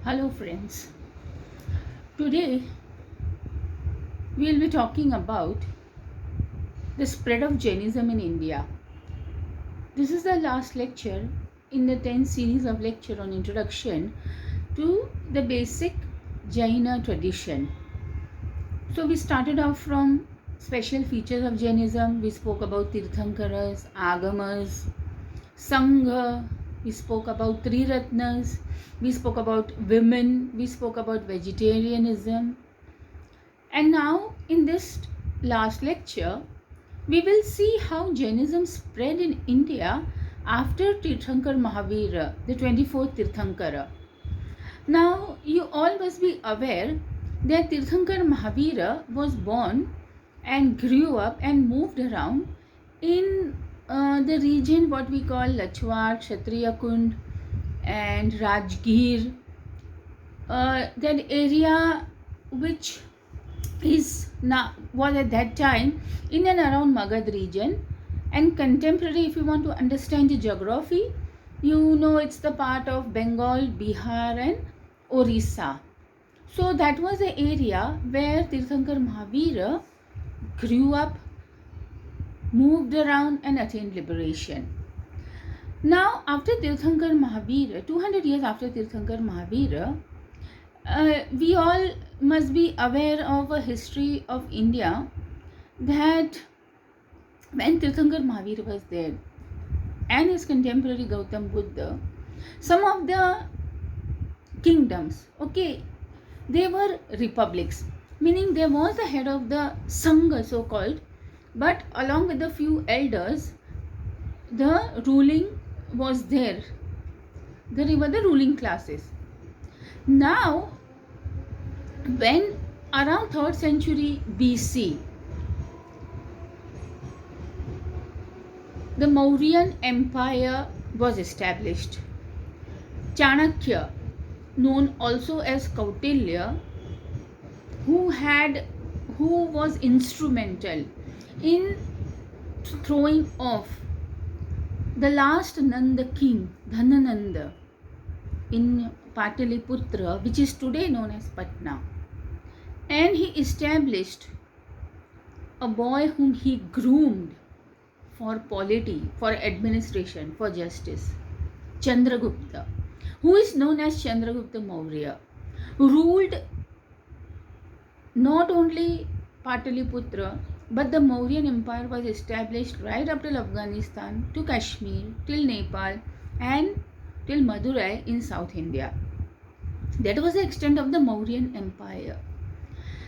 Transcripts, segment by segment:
Hello friends. Today we will be talking about the spread of Jainism in India. This is the last lecture in the 10th series of lecture on introduction to the basic Jaina tradition. So we started off from special features of Jainism. We spoke about Tirthankaras, Agamas, Sangha. We spoke about Three Ratnas. We spoke about women. We spoke about vegetarianism. And now in this last lecture, we will see how Jainism spread in India after Tirthankar Mahavira, the 24th Tirthankara. Now you all must be aware that Tirthankar Mahavira was born and grew up and moved around in the region what we call Lachwar, Kshatriya Kund and Rajgir, that area which was at that time in and around Magad region, and contemporary, if you want to understand the geography, you know it's the part of Bengal, Bihar and Orissa. So that was the area where Tirthankar Mahavira grew up, moved around and attained liberation. Now after Tirthankar Mahavira, 200 years after Tirthankar Mahavira, we all must be aware of a history of India that when Tirthankar Mahavira was there and his contemporary Gautam Buddha, some of the kingdoms, they were republics, meaning there was the head of the Sangha so called, but along with the few elders, the ruling was there. They were the ruling classes. Now, when around 3rd century BC, the Mauryan Empire was established. Chanakya, known also as Kautilya, who was instrumental in throwing off the last Nanda king, Dhanananda, in Pataliputra, which is today known as Patna. And he established a boy whom he groomed for polity, for administration, for justice, Chandragupta, who is known as Chandragupta Maurya, ruled not only Pataliputra, but the Mauryan Empire was established right up till Afghanistan, to Kashmir, till Nepal and till Madurai in South India. That was the extent of the Mauryan Empire.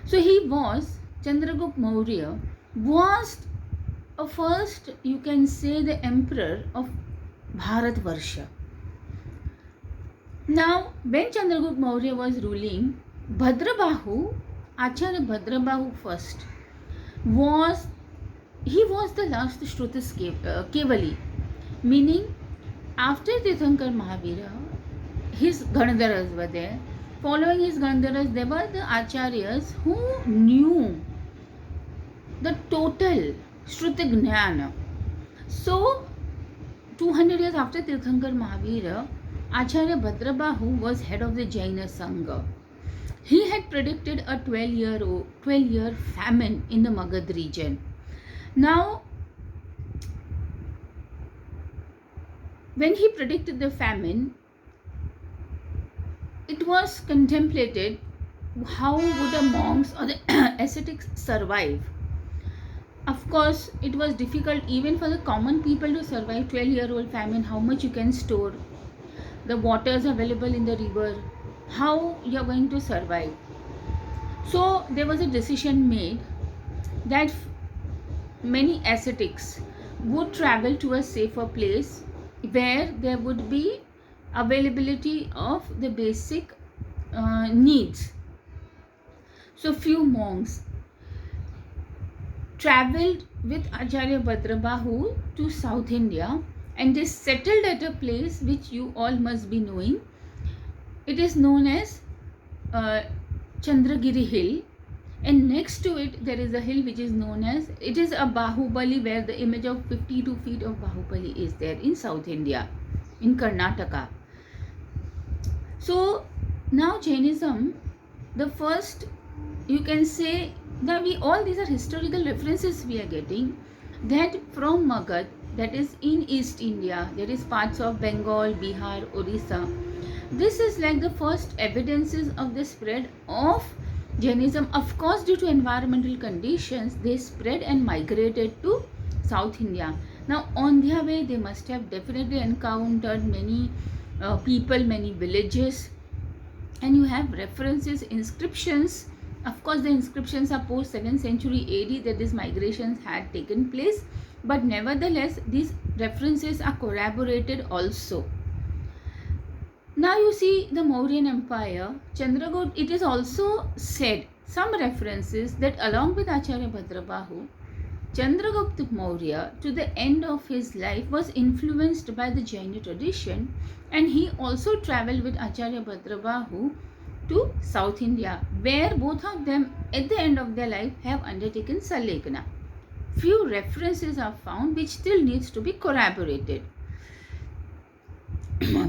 So Chandragupta Maurya was a first, you can say, the emperor of Bharatvarsha. Now, when Chandragupta Maurya was ruling, Bhadrabahu, Acharya Bhadrabahu first, was the last Shrutis Kevali, meaning after Tirthankar Mahavira, his Gandharas were there. Following his Gandharas, there were the Acharyas who knew the total Shruti Gnana. So, 200 years after Tirthankar Mahavira, Acharya Bhadrabahu was head of the Jaina Sangha. He had predicted a 12-year famine in the Magad region. Now, when he predicted the famine, it was contemplated how would the monks or the ascetics survive. Of course, it was difficult even for the common people to survive 12-year-old famine. How much you can store, the waters available in the river, how you are going to survive. So there was a decision made that many ascetics would travel to a safer place where there would be availability of the basic needs. So few monks travelled with Acharya Bhadrabahu to South India, and they settled at a place which you all must be knowing. It is known as Chandragiri Hill, and next to it there is a hill which is known as, it is a Bahubali, where the image of 52 feet of Bahubali is there in South India, in Karnataka. So Now Jainism, the first, you can say that we all these are historical references we are getting, that from Magad, that is in East India, that is parts of Bengal, Bihar, Orissa. This is like the first evidences of the spread of Jainism. Of course, due to environmental conditions, they spread and migrated to South India. Now, on their way, they must have definitely encountered many people, many villages, and you have references, inscriptions. Of course, the inscriptions are post 7th century AD that these migrations had taken place, but nevertheless, these references are corroborated also. Now you see the Mauryan Empire, Chandragupta, it is also said, some references, that along with Acharya Bhadrabahu, Chandragupta Maurya to the end of his life was influenced by the Jaina tradition, and he also travelled with Acharya Bhadrabahu to South India, where both of them at the end of their life have undertaken Sallekana. Few references are found which still needs to be corroborated.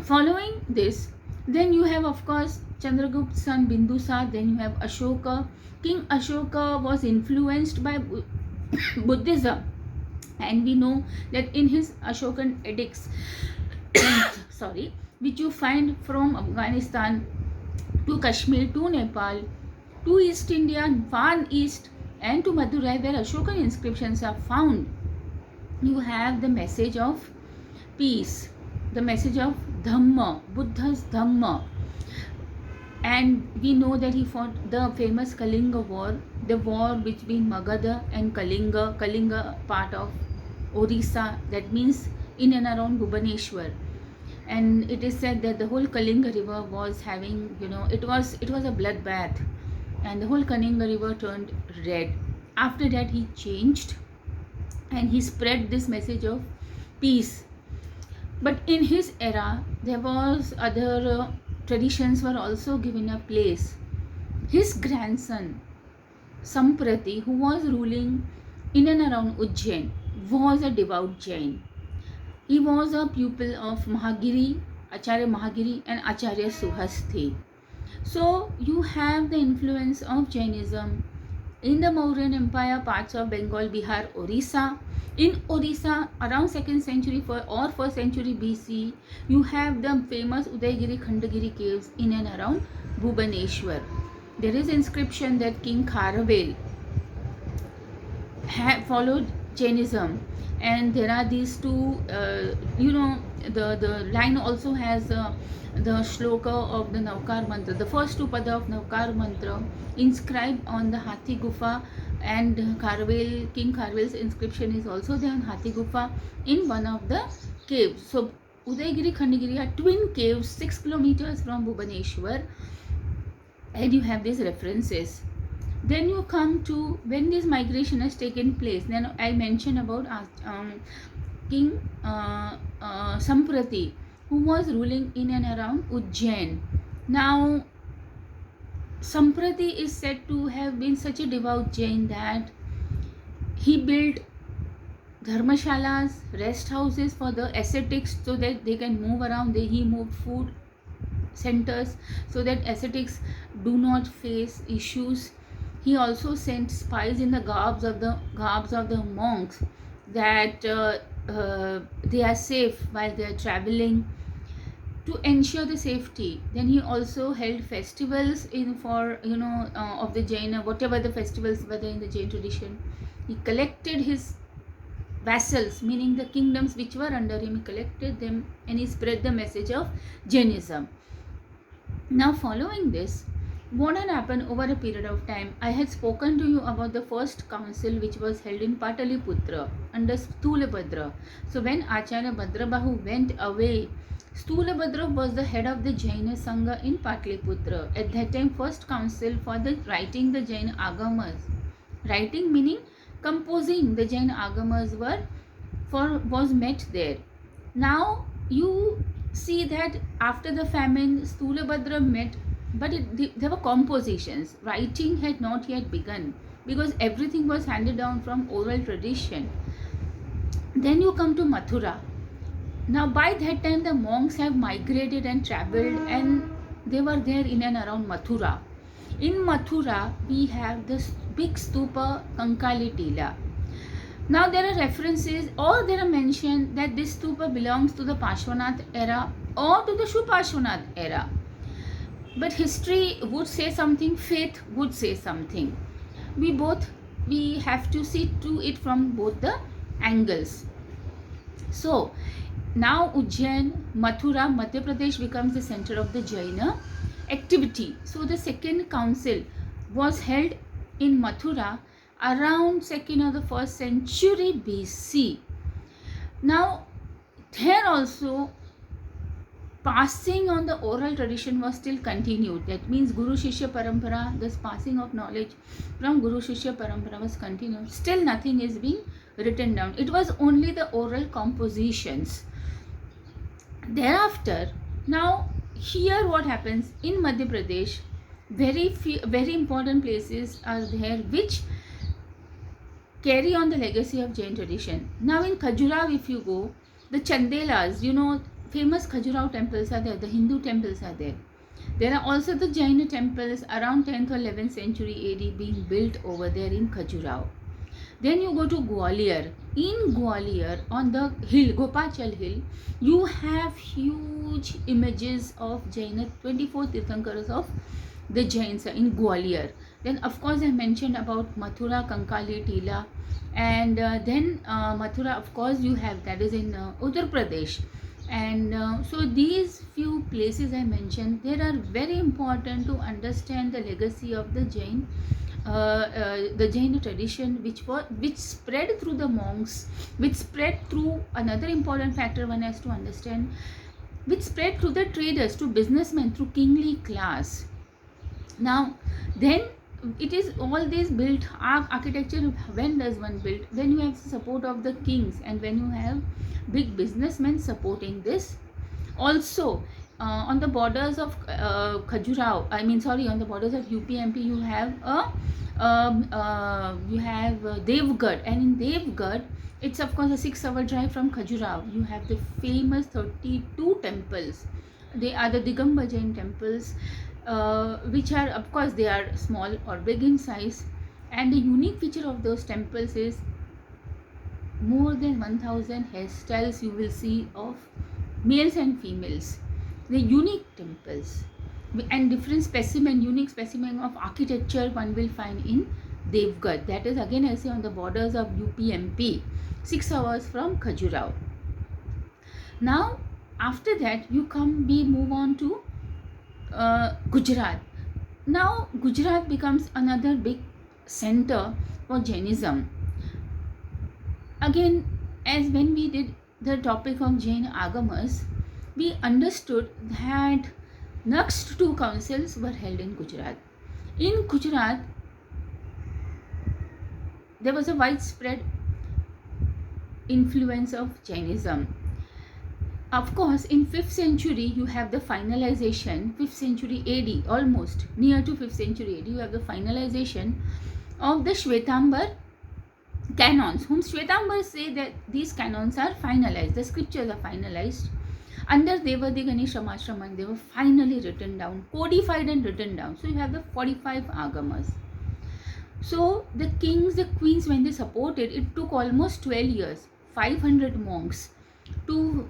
Following this, then you have of course Chandragupta's son Bindusar, then you have Ashoka. King Ashoka was influenced by Buddhism, and we know that in his Ashokan edicts sorry, which you find from Afghanistan to Kashmir to Nepal to East India, far east, and to Madurai, where Ashokan inscriptions are found, you have the message of peace, the message of Dhamma, Buddha's Dhamma. And we know that he fought the famous Kalinga war, the war between Magadha and Kalinga. Kalinga part of Orissa, that means in and around Bhubaneswar. And it is said that the whole Kalinga river was having, it was a bloodbath, and the whole Kalinga river turned red. After that he changed and he spread this message of peace. But in his era, there was other traditions were also given a place. His grandson, Samprati, who was ruling in and around Ujjain, was a devout Jain. He was a pupil of Mahagiri, Acharya Mahagiri and Acharya Suhasthi. So you have the influence of Jainism in the Mauryan Empire, parts of Bengal, Bihar, Orissa. In Orissa, around 2nd century or 1st century BC, you have the famous Udaygiri Khandagiri caves in and around Bhubaneswar. There is inscription that King Kharavel followed Jainism, and there are these two, the line also has the shloka of the Navkar mantra, the first two pada of Navkar mantra inscribed on the Hathi Gufa, and King Kharvel's inscription is also there on Hathi Gufa in one of the caves. So Udaygiri Khandagiri are twin caves 6 kilometers from Bhubaneswar, and you have these references. Then you come to when this migration has taken place. Then I mentioned about King Samprati, who was ruling in and around Ujjain. Now Samprati is said to have been such a devout Jain that he built dharmashalas, rest houses for the ascetics so that they can move around. He moved food centers so that ascetics do not face issues. He also sent spies in the garbs of the monks that they are safe while they are traveling, to ensure the safety. Then he also held festivals of the Jain, whatever the festivals were there in the Jain tradition. He collected his vassals, meaning the kingdoms which were under him. He collected them and he spread the message of Jainism. Now following this, what had happened over a period of time? I had spoken to you about the first council which was held in Pataliputra under Stulabhadra. So when Acharya Bhadrabahu went away, Stulabhadra was the head of the Jaina Sangha in Pataliputra. At that time, first council for the writing the Jain Agamas. Writing meaning composing the Jain Agamas was met there. Now you see that after the famine, Stulabhadra met, but there were compositions. Writing had not yet begun because everything was handed down from oral tradition. Then you come to Mathura. Now by that time the monks have migrated and travelled, and they were there in and around Mathura. In Mathura, we have this big stupa Kankali Tila. Now there are references or there are mention that this stupa belongs to the Parshvanath era or to the Shupashvanath era. But history would say something, faith would say something. We have to see to it from both the angles. So now Ujjain, Mathura, Madhya Pradesh becomes the center of the Jaina activity. So the second council was held in Mathura around 2nd or the 1st century BC. Now here also passing on the oral tradition was still continued. That means Guru Shishya Parampara, this passing of knowledge from Guru Shishya Parampara was continued. Still nothing is being written down. It was only the oral compositions. Thereafter, now here what happens in Madhya Pradesh, very important places are there which carry on the legacy of Jain tradition. Now in Khajuraho, if you go, the Chandelas, famous Khajuraho temples are there, the Hindu temples are there. There are also the Jaina temples around 10th or 11th century AD being built over there in Khajuraho. Then you go to Gwalior. In Gwalior, on the hill, Gopachal hill, you have huge images of Jaina, 24 Tirthankaras of the Jains in Gwalior. Then of course I mentioned about Mathura, Kankali, Tila, and then Mathura, of course you have, that is in Uttar Pradesh. And so these few places I mentioned, they are very important to understand the legacy of the Jain tradition, which spread through the monks, which spread through another important factor one has to understand, which spread through the traders, to businessmen, through kingly class. Now then it is all this built architecture. When does one build? When you have the support of the kings and when you have big businessmen supporting this. Also on the borders of Khajuraho, on the borders of UP-MP, you have Devgarh, and in Devgarh it's of course a 6-hour drive from Khajuraho. You have the famous 32 temples. They are the Digamba Jain temples, which are, of course, they are small or big in size, and the unique feature of those temples is more than 1000 hairstyles you will see of males and females. The unique temples and different unique specimen of architecture one will find in Devgarh. That is again, I say, on the borders of UP-MP, 6 hours from Khajuraho. Now after that we move on to Gujarat. Now Gujarat becomes another big center for Jainism. Again, as when we did the topic of Jain Agamas, we understood that next 2 councils were held in Gujarat. In Gujarat, there was a widespread influence of Jainism. Of course, in 5th century, you have the finalization, 5th century AD, almost near to 5th century AD, you have the finalization of the Shwetambar canons, whom Shwetambars say that these canons are finalized, the scriptures are finalized. Under Devadi Ganesh Ramashraman, they were finally written down, codified and written down. So you have the 45 Agamas. So the kings, the queens, when they supported, it took almost 12 years, 500 monks to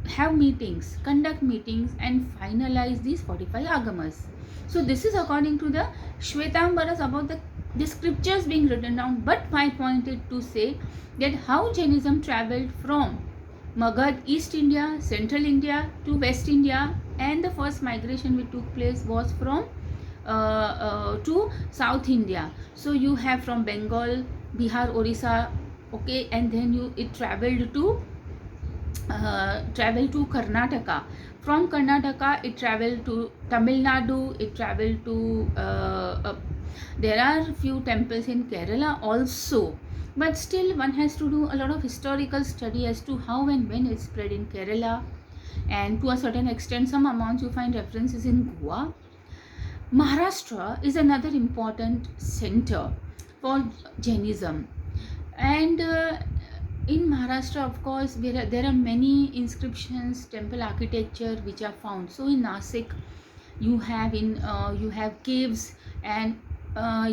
have meetings, conduct meetings and finalize these 45 Agamas. So this is according to the Shwetambaras about the scriptures being written down. But my point is to say that how Jainism travelled from Magad, East India, Central India to West India, and the first migration which took place was from to South India. So you have from Bengal, Bihar, Orissa, okay, and then it travelled to Karnataka. From Karnataka, it travelled to Tamil Nadu. It travelled to there are few temples in Kerala also. But still, one has to do a lot of historical study as to how and when it spread in Kerala, and to a certain extent, some amounts you find references in Goa. Maharashtra is another important center for Jainism, and in Maharashtra, of course, there are many inscriptions, temple architecture which are found. So in Nasik, You have you have caves, and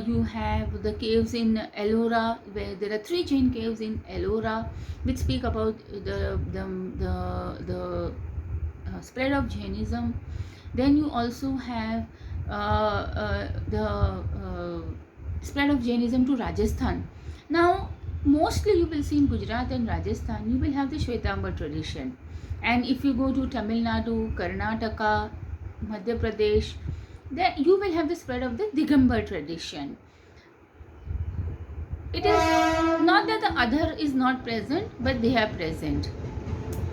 you have the caves in Ellora, where there are 3 Jain caves in Ellora, which speak about the spread of Jainism. Then you also have the spread of Jainism to Rajasthan. Now, mostly you will see in Gujarat and Rajasthan, you will have the Shwetambar tradition. And if you go to Tamil Nadu, Karnataka, Madhya Pradesh, then you will have the spread of the Digambar tradition. It is not that the other is not present, but they are present.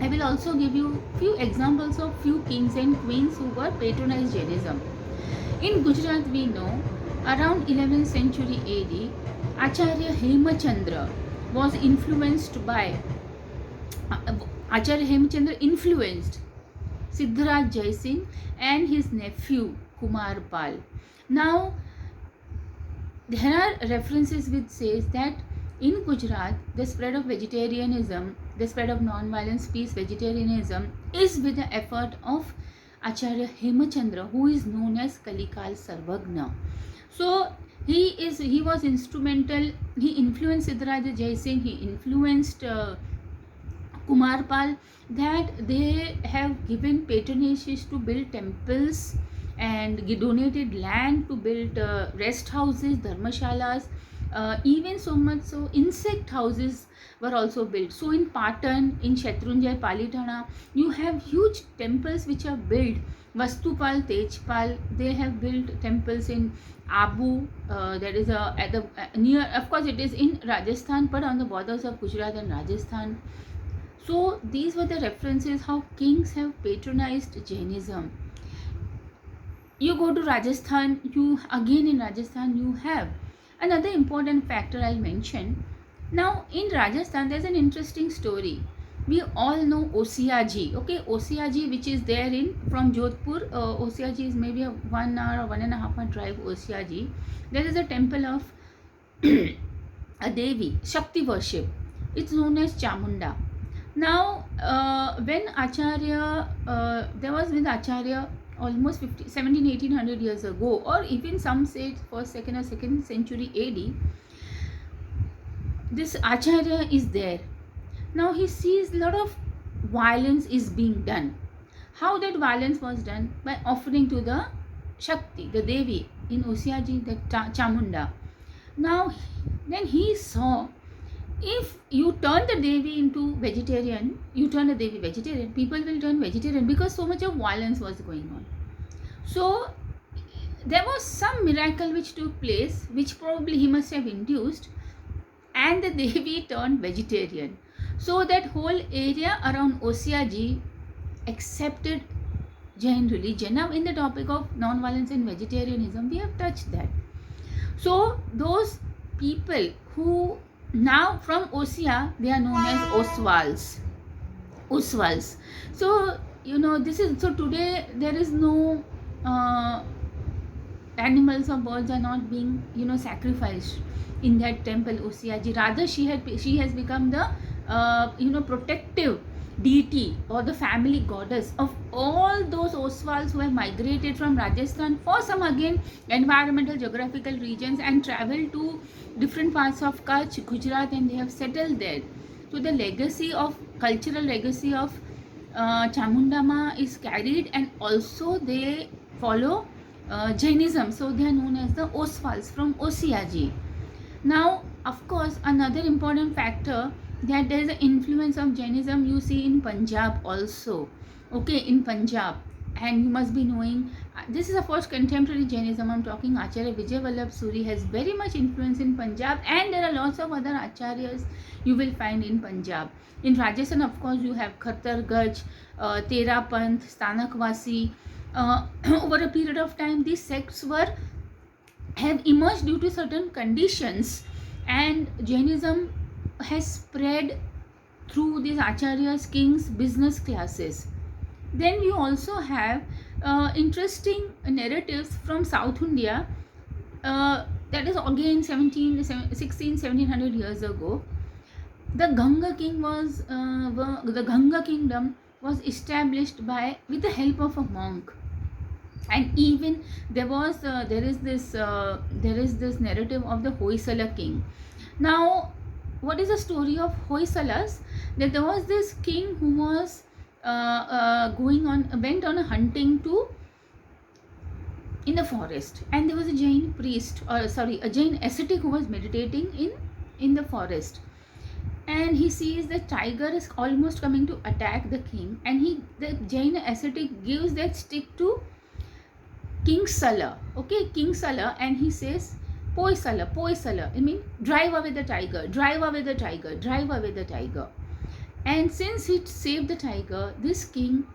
I will also give you few examples of few kings and queens who were patronized Jainism. In Gujarat, we know around 11th century AD, Acharya Hemachandra was influenced by Acharya Hemachandra influenced Siddharth Jaisin and his nephew Kumar Pal. Now, there are references which says that in Gujarat, the spread of vegetarianism, the spread of non-violence, peace, vegetarianism is with the effort of Acharya Hemachandra, who is known as Kalikal Sarvagna. So he was instrumental. He influenced Siddharth Jaisin. He influenced Kumar Pal, that they have given patronages to build temples and donated land to build rest houses, dharmashalas, even so much so insect houses were also built. So in Patan, in Shatrunjay, Palitana, you have huge temples which are built. Vastupal, Tejpal, they have built temples in Abu, that is at the near, of course it is in Rajasthan, but on the borders of Gujarat and Rajasthan. So these were the references how kings have patronized Jainism. You go to Rajasthan, in Rajasthan you have another important factor I'll mention. Now in Rajasthan there's an interesting story. We all know Osiaji, okay? Osiaji, which is there from Jodhpur. Osiaji is maybe a 1 hour or 1.5 hour drive. Osiaji, there is a temple of a Devi, Shakti worship. It's known as Chamunda. Now, when Acharya, there was with Acharya almost 1800 years ago, or even some say first, second or second century AD, this Acharya is there. Now he sees a lot of violence is being done. How that violence was done? By offering to the Shakti, the Devi in Osiaji, the Chamunda. Now, then he saw, if you turn the Devi into vegetarian, people will turn vegetarian, because so much of violence was going on. So there was some miracle which took place, which probably he must have induced, and the Devi turned vegetarian. So that whole area around Osiaji accepted Jain religion. Now in the topic of non-violence and vegetarianism, we have touched that. So those people who now from Osia, they are known as Oswals. So this is, so today there is no animals or birds are not being sacrificed in that temple Osiaji. Rather she has become the protective deity or the family goddess of all those Oswals who have migrated from Rajasthan for some again environmental geographical regions and traveled to different parts of Kutch, Gujarat, and they have settled there. So the cultural legacy of Chamundama is carried, and also they follow Jainism. So they are known as the Oswals from Osiaji. Now, of course, another important factor, that there is an influence of Jainism you see in Punjab also. Okay, in Punjab. And you must be knowing, this is the first contemporary Jainism I'm talking. Acharya Vijay Vallabh Suri has very much influence in Punjab, and there are lots of other acharyas you will find in Punjab. In Rajasthan, of course, you have Khatar Gaj, Tera Panth, Stanakwasi. Over a period of time, these sects have emerged due to certain conditions, and Jainism has spread through these acharyas, kings, business classes. Then you also have interesting narratives from South India, that is again 1700 years ago. The Ganga Kingdom was established with the help of a monk. And even there is this narrative of the Hoysala king. Now, what is the story of Hoysalas? That there was this king who was went on a hunting to in the forest, and there was a Jain priest, or sorry, a Jain ascetic who was meditating in the forest, and he sees the tiger is almost coming to attack the king, and the Jain ascetic gives that stick to King Sala, okay, King Sala, and he says, Poi Sala, Poi Sala. I mean, drive away the tiger, drive away the tiger, drive away the tiger. And since he saved the tiger, this king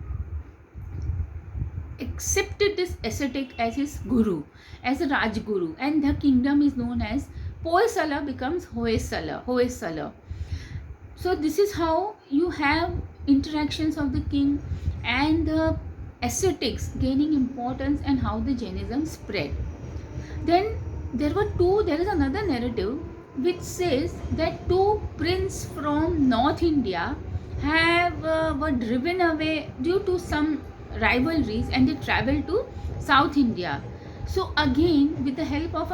accepted this ascetic as his guru, as a Rajguru, and the kingdom is known as Poi Sala becomes Hoysala, Hoysala. So this is how you have interactions of the king and the ascetics gaining importance, and how the Jainism spread. Then there is another narrative which says that two princes from North India were driven away due to some rivalries, and they traveled to South India. So again, with the help of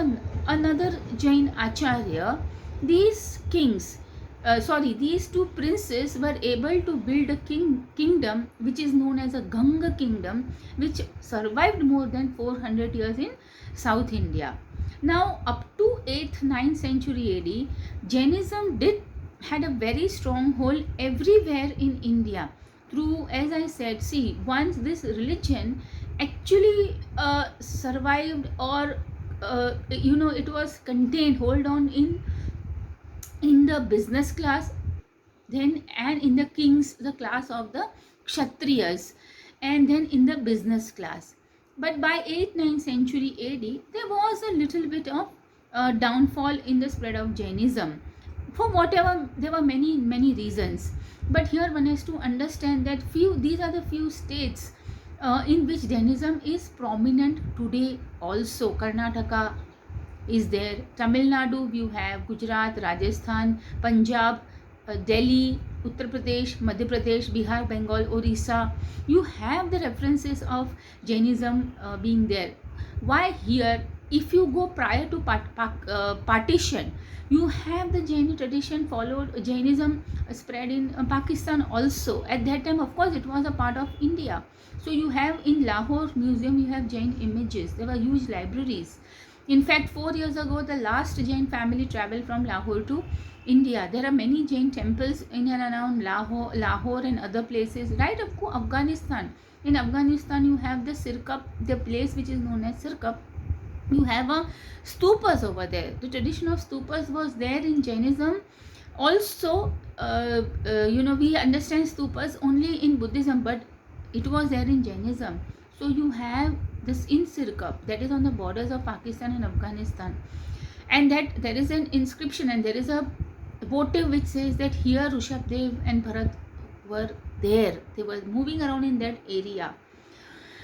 another Jain Acharya, these these two princes were able to build a kingdom which is known as a Ganga kingdom, which survived more than 400 years in South India. Now, up to 8th 9th century AD, Jainism had a very strong hold everywhere in India. Through, as I said, see, once this religion actually survived, or it was contained, hold on, in the business class, then, and in the class of the Kshatriyas, and then in the business class. But by 8th 9th century AD, there was a little bit of downfall in the spread of Jainism. For whatever, there were many reasons. But here one has to understand that these are the few states in which Jainism is prominent today also. Karnataka is there, Tamil Nadu, you have Gujarat, Rajasthan, Punjab, Delhi, Uttar Pradesh, Madhya Pradesh, Bihar, Bengal, Orissa. You have the references of Jainism being there. Why here? If you go prior to partition, you have the Jain tradition followed, Jainism spread in Pakistan also. At that time, of course, it was a part of India. So you have in Lahore Museum, you have Jain images. There were huge libraries. In fact, 4 years ago, the last Jain family traveled from Lahore to India. There are many Jain temples in and around Lahore and other places. Right, of course, Afghanistan. In Afghanistan, you have the Sirkap, the place which is known as Sirkap. You have a stupas over there. The tradition of stupas was there in Jainism. Also, we understand stupas only in Buddhism, but it was there in Jainism. So you have this in Sirkap, that is on the borders of Pakistan and Afghanistan, and that there is an inscription and there is a votive which says that here Rishabdev and Bharat were there. They were moving around in that area.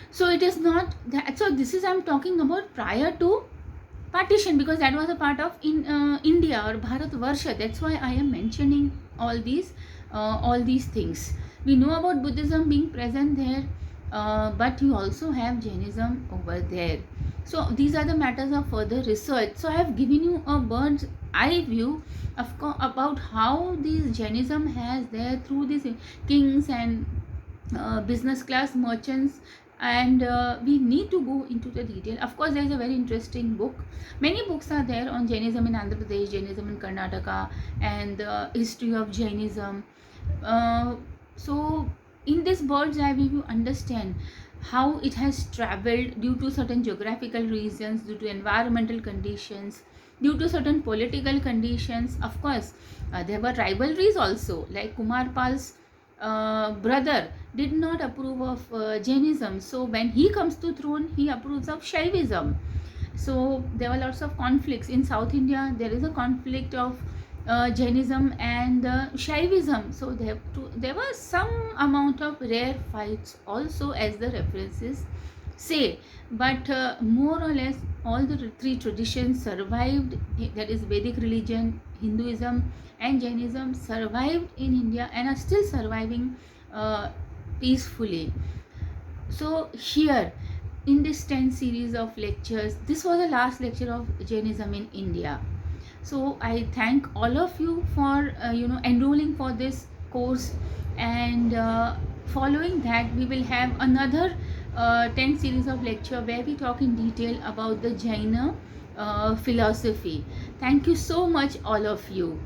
So it is not that. So this is, I'm talking about prior to partition, because that was a part of India or Bharat Varsha. That's why I am mentioning all these things. We know about Buddhism being present there, but you also have Jainism over there. So these are the matters of further research. So I have given you a bird's eye view about how this Jainism has there through these kings and business class merchants, and we need to go into the detail. Of course, there is a very interesting book. Many books are there on Jainism in Andhra Pradesh, Jainism in Karnataka, and the history of Jainism. So in this bird's eye view, you understand how it has traveled due to certain geographical reasons, due to environmental conditions, due to certain political conditions. Of course, there were rivalries also, like Kumar Pal's brother did not approve of Jainism. So when he comes to throne, he approves of Shaivism. So there were lots of conflicts. In South India, there is a conflict of Jainism and Shaivism. So there was some amount of rare fights also, as the references say. But more or less all the three traditions survived. That is Vedic religion, Hinduism and Jainism survived in India and are still surviving peacefully. So here in this 10 series of lectures. This was the last lecture of Jainism in India. So I thank all of you for enrolling for this course, and following that we will have another 10 series of lecture where we talk in detail about the Jaina philosophy. Thank you so much, all of you.